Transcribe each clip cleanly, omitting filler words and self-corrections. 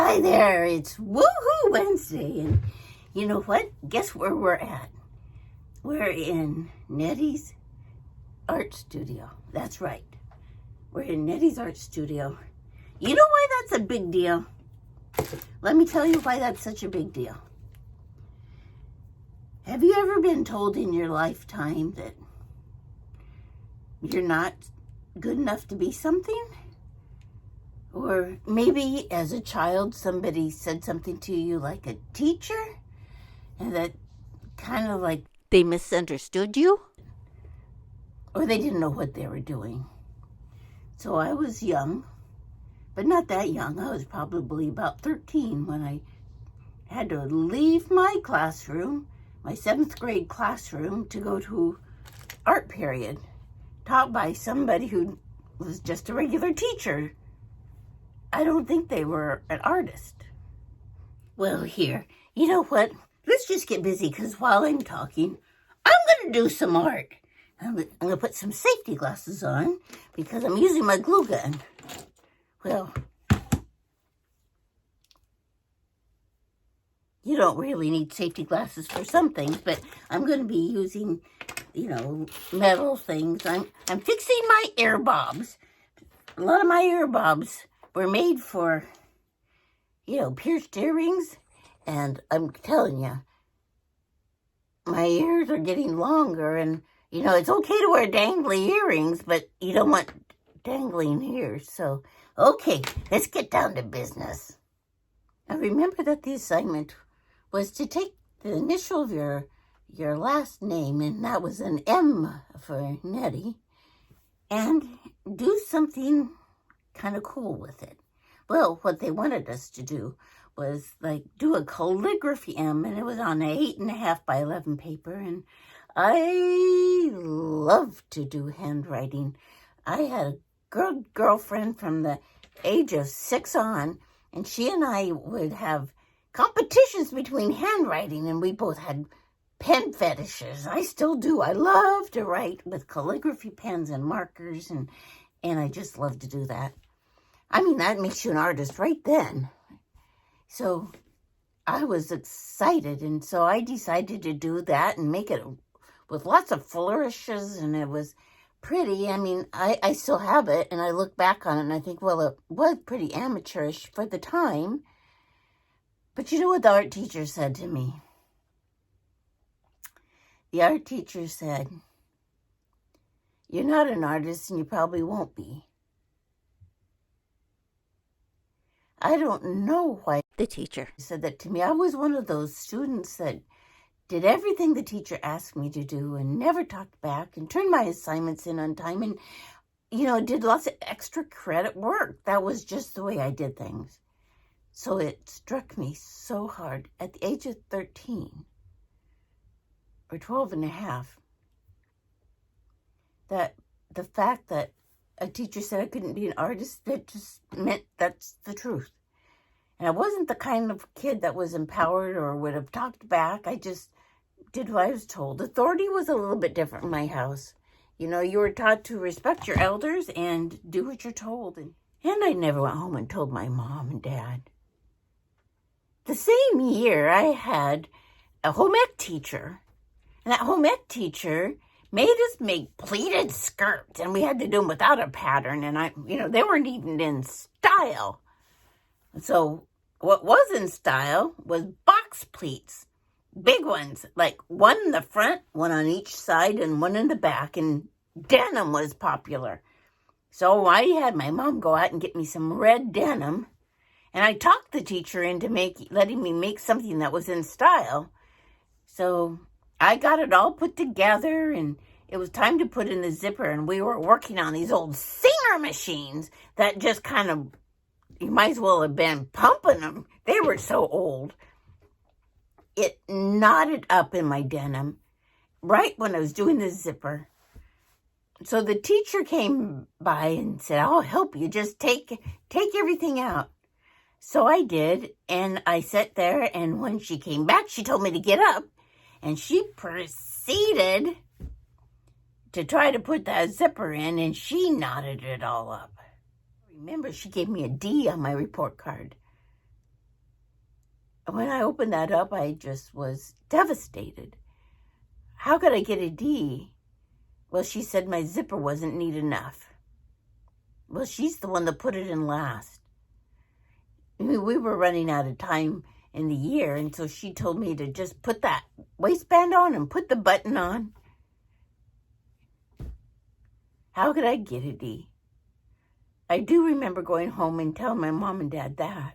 Hi there, it's Woohoo Wednesday, and you know what? Guess where we're at? We're in Nettie's art studio. That's right. We're in Nettie's art studio. You know why that's a big deal? Let me tell you why that's such a big deal. Have you ever been told in your lifetime that you're not good enough to be something? Or maybe as a child, somebody said something to you like a teacher, and that kind of like they misunderstood you, or they didn't know what they were doing. So I was young, but not that young. I was probably about 13 when I had to leave my classroom, my 7th grade classroom, to go to art period, taught by somebody who was just a regular teacher. I don't think they were an artist. Well, here, you know what? Let's just get busy, because while I'm talking, I'm going to do some art. I'm going to put some safety glasses on because I'm using my glue gun. Well, you don't really need safety glasses for some things, but I'm going to be using, metal things. I'm fixing my ear bobs. A lot of my ear bobs were made for, pierced earrings. And I'm telling you, my ears are getting longer. And, it's okay to wear dangly earrings, but you don't want dangling ears. So, okay, let's get down to business. Now, remember that the assignment was to take the initial of your last name, and that was an M for Nettie, and do something kind of cool with it. Well, what they wanted us to do was do a calligraphy M, and it was on an 8.5 by 11 paper, and I love to do handwriting. I had a girlfriend from the age of 6 on, and she and I would have competitions between handwriting, and we both had pen fetishes. I still do. I love to write with calligraphy pens and markers, and I just love to do that. I mean, that makes you an artist right then. So I was excited, and so I decided to do that and make it with lots of flourishes, and it was pretty. I mean, I still have it, and I look back on it, and I think, well, it was pretty amateurish for the time. But you know what the art teacher said to me? The art teacher said, "You're not an artist, and you probably won't be." I don't know why the teacher said that to me. I was one of those students that did everything the teacher asked me to do and never talked back and turned my assignments in on time and, did lots of extra credit work. That was just the way I did things. So it struck me so hard at the age of 13 or 12 and a half that the fact that a teacher said I couldn't be an artist, that just meant that's the truth. And I wasn't the kind of kid that was empowered or would have talked back. I just did what I was told. Authority was a little bit different in my house. You were taught to respect your elders and do what you're told. And I never went home and told my mom and dad. The same year, I had a home ec teacher. And that home ec teacher made us make pleated skirts, and we had to do them without a pattern, and they weren't even in style. So what was in style was box pleats, big ones, like one in the front, one on each side, and one in the back, and denim was popular. So I had my mom go out and get me some red denim, and I talked the teacher into letting me make something that was in style. So I got it all put together, and it was time to put in the zipper, and we were working on these old Singer machines that just kind of, you might as well have been pumping them. They were so old. It knotted up in my denim right when I was doing the zipper. So the teacher came by and said, "I'll help you. Just take everything out." So I did, and I sat there, and when she came back, she told me to get up, and she proceeded to try to put that zipper in, and she knotted it all up. Remember, she gave me a D on my report card. when I opened that up, I just was devastated. How could I get a D? Well, she said my zipper wasn't neat enough. Well, she's the one that put it in last. I mean, we were running out of time in the year, and so she told me to just put that waistband on and put the button on. How could I get a D? I do remember going home and telling my mom and dad that.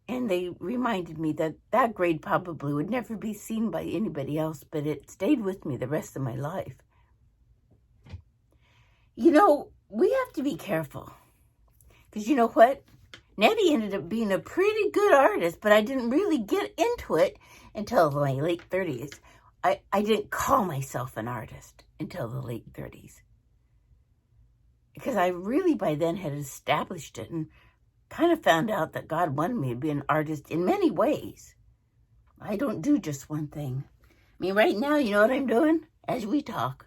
And they reminded me that that grade probably would never be seen by anybody else, but it stayed with me the rest of my life. You know, we have to be careful. Because you know what? Nettie ended up being a pretty good artist, but I didn't really get into it until my late 30s. I didn't call myself an artist until the late 30s. Because I really by then had established it and kind of found out that God wanted me to be an artist in many ways. I don't do just one thing. I mean, right now, you know what I'm doing? As we talk.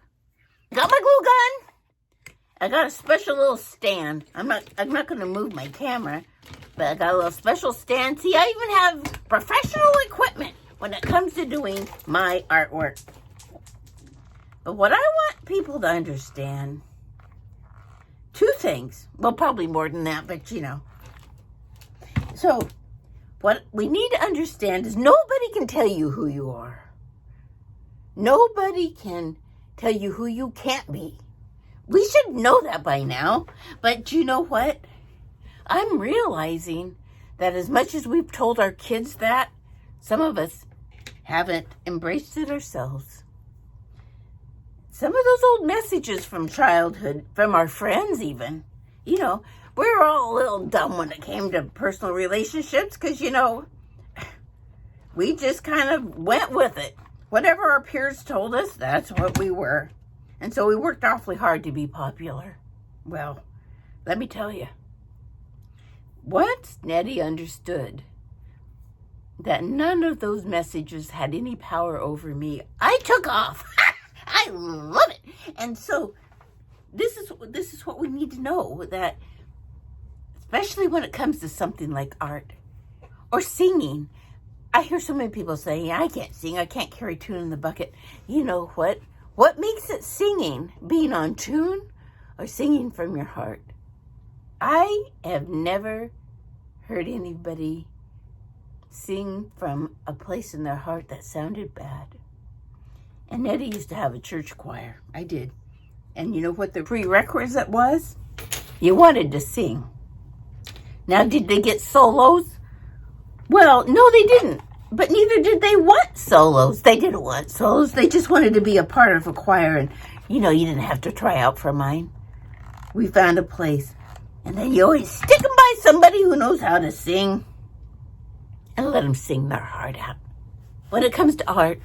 I got my glue gun. I got a special little stand. I'm not going to move my camera, but I got a little special stand. See, I even have professional equipment when it comes to doing my artwork. But what I want people to understand, two things. Well, probably more than that, but you know. So, what we need to understand is nobody can tell you who you are. Nobody can tell you who you can't be. We should know that by now. But you know what? I'm realizing that as much as we've told our kids that, some of us haven't embraced it ourselves. Some of those old messages from childhood, from our friends even, you know, we were all a little dumb when it came to personal relationships because, you know, we just kind of went with it. Whatever our peers told us, that's what we were. And so we worked awfully hard to be popular. Well, let me tell you, once Nettie understood that none of those messages had any power over me, I took off. I love it. And so this is what we need to know, that especially when it comes to something like art or singing. I hear so many people saying, I can't sing, I can't carry tune in the bucket. You know what? What makes it singing? Being on tune or singing from your heart? I have never heard anybody sing from a place in their heart that sounded bad. And Nettie used to have a church choir. I did. And you know what the prerequisite was? You wanted to sing. Now, did they get solos? Well, no, they didn't. But neither did they want solos. They didn't want solos. They just wanted to be a part of a choir. And, you know, you didn't have to try out for mine. We found a place. And then you always stick them by somebody who knows how to sing and let them sing their heart out. When it comes to art,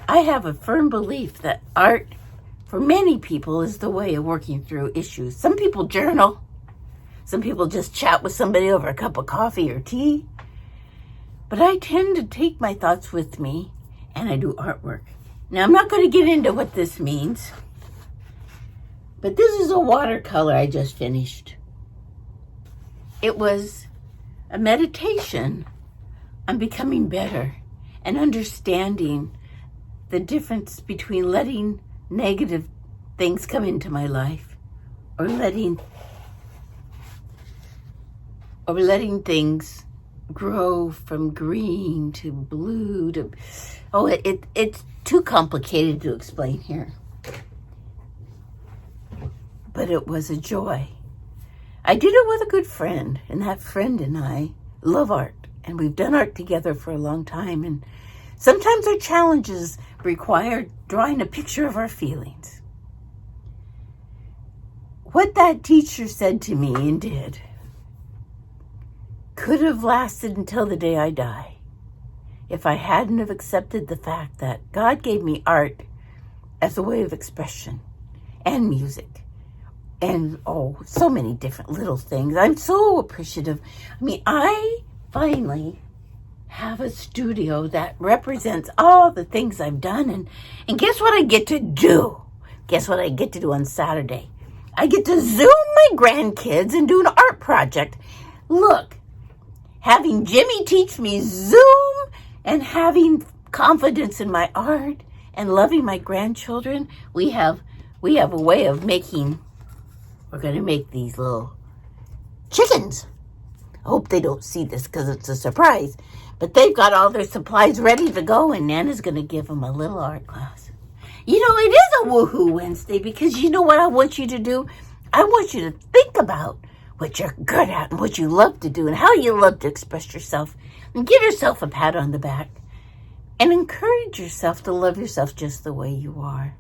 I have a firm belief that art, for many people, is the way of working through issues. Some people journal. Some people just chat with somebody over a cup of coffee or tea. But I tend to take my thoughts with me, and I do artwork. Now, I'm not going to get into what this means, but this is a watercolor I just finished. It was a meditation on becoming better and understanding the difference between letting negative things come into my life or letting things grow from green to blue to... Oh, it's too complicated to explain here. But it was a joy. I did it with a good friend, and that friend and I love art, and we've done art together for a long time, and sometimes our challenges require drawing a picture of our feelings. What that teacher said to me and did could have lasted until the day I die if I hadn't have accepted the fact that God gave me art as a way of expression and music and so many different little things. I'm so appreciative. I mean, I finally have a studio that represents all the things I've done, and guess what I get to do? Guess what I get to do on Saturday? I get to Zoom my grandkids and do an art project. Look, having Jimmy teach me Zoom and having confidence in my art and loving my grandchildren, we have a way of making, we're going to make these little chickens. I hope they don't see this because it's a surprise. But they've got all their supplies ready to go, and Nana's going to give them a little art class. You know, it is a Woohoo Wednesday because you know what I want you to do? I want you to think about what you're good at and what you love to do and how you love to express yourself, and give yourself a pat on the back and encourage yourself to love yourself just the way you are.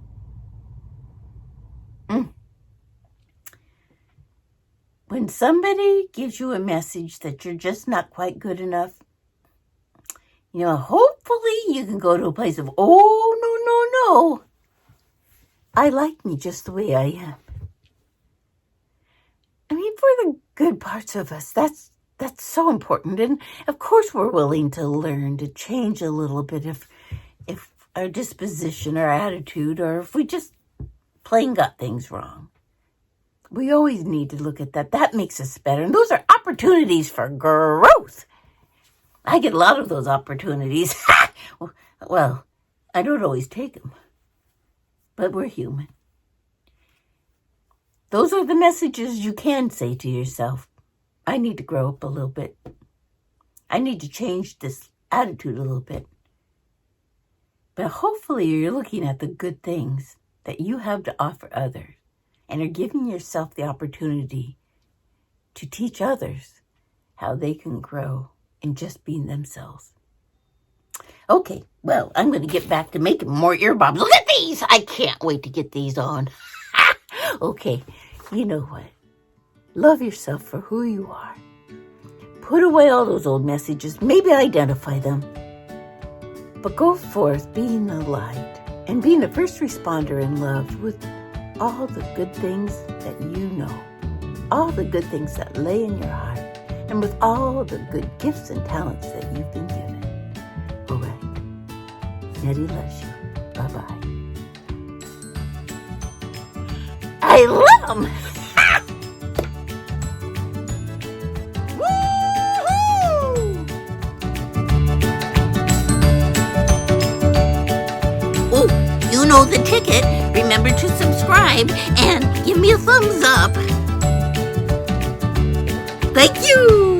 When somebody gives you a message that you're just not quite good enough, you know, hopefully you can go to a place of, oh, no. I like me just the way I am. I mean, for the good parts of us, that's so important. And of course we're willing to learn to change a little bit if our disposition or attitude, or if we just plain got things wrong. We always need to look at that. That makes us better. And those are opportunities for growth. I get a lot of those opportunities. Well, I don't always take them. But we're human. Those are the messages you can say to yourself. I need to grow up a little bit. I need to change this attitude a little bit. But hopefully you're looking at the good things that you have to offer others and are giving yourself the opportunity to teach others how they can grow in just being themselves. Okay, well, I'm going to get back to making more earbuds. Look at these! I can't wait to get these on. Okay, you know what? Love yourself for who you are. Put away all those old messages. Maybe identify them. But go forth being the light and being a first responder in love with all the good things that you know. All the good things that lay in your heart. And with all the good gifts and talents that you've been given. All right. Nettie loves you. Bye-bye. I love them. Woo-hoo! Oh, you know the ticket. Remember to subscribe and give me a thumbs up. Thank you.